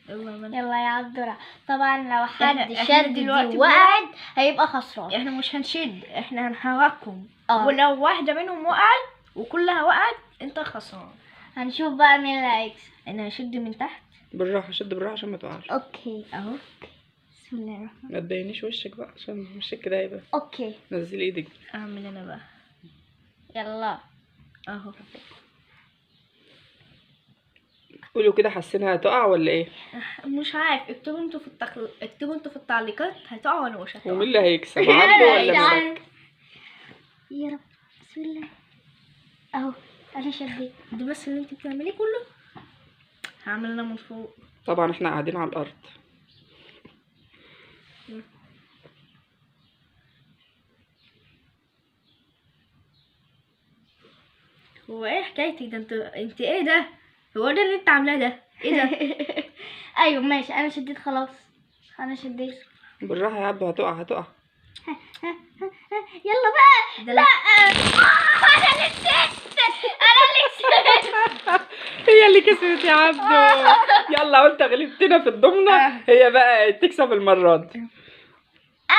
يلا يا عبد الرحمن. طبعا لو حد إحنا شد دي دلوقتي وقعت هيبقى خسران. احنا مش هنشد، احنا هنحركهم. اه. ولو واحدة منهم وقعت وكلها وقعت انت خسران. هنشوف بقى مين اللي هيكسب. انا هشد من تحت. بالراحه، شد بالراحه عشان ما تقعش. اوكي اهو. بسم الله الرحمن. ما تبينيش وشك بقى عشان وشك كده هيبقى. اوكي نزلي ايدك. اعمل انا بقى يلا. اهو. قولوا كده، حاسينها هتقع ولا ايه؟ مش عارف، اكتبوا انتوا في التعليقات هتقع ولا مش هتقع. ومين اللي هيكسب، عبده ولا ملك؟ يا رب بسم الله. اهو انا شديت. ده بس اللي انت بتعمليه كله. هعمل انا من فوق. طبعا احنا قاعدين على الارض. هو ايه حكايتك ده؟ انت ايه ده؟ هو ده اللي انت عاملاه ده؟ ايه ده؟ ايوه ماشي انا شديت خلاص. انا شديت. بالراحه يا عبده، هتقع هتقع. يلا بقى. ده لا انا اللي كسبت. انا اللي كسبت. هي اللي كسبت يا عبده. يلا، وانت غلبتنا في الضمنه، هي بقى تكسب المره دي.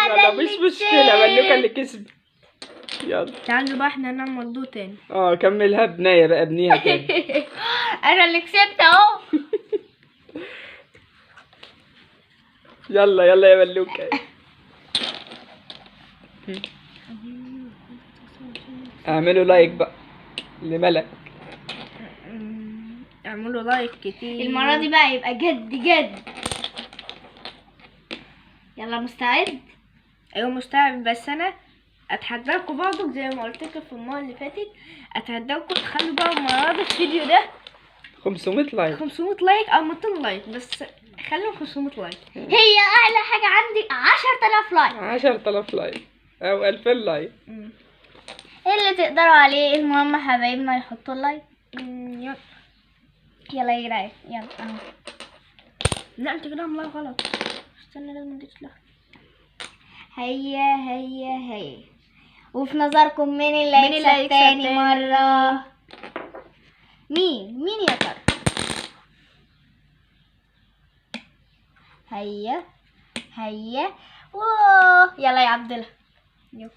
انا يلا اللي مش مشكله، ملوكه اللي كسبت. يلا تعالوا بقى احنا نعمل دو تاني. كملها بنايه بقى، ابنيها تاني. انا اللي كسبت اهو. يلا يلا يا ملوكه. اعملوا لايك بقى لملك. اعملوا لايك كتير. المرة دي بقى يبقى جد جد. يلا مستعد؟ ايوه مستوعب، بس انا اتحداكوا برضه زي ما قلت لكم في المره اللي فاتت. اتحداكوا تخلوا بقى المره دي الفيديو ده 500 لايك. 500 لايك او 200 لايك، بس خلوا 500 لايك. هي اعلى حاجة عندي 10,000 لايك. 10,000 لايك او 2000 لايك. ايه اللي تقدروا عليه. المهم حبايبنا يحطوا لايك. يلا. يلا يا جدعان يلا اهو. لا انت كده عاملاها غلط. استنى لازم اديك لها. هيا هيا هيا. وفي نظركم مين اللي مين اللي هيكسب هيكسب تاني تاني؟ مرة؟ مين يا ترى؟ هيا هيا. واو. يلا يا عبد الله. يلا.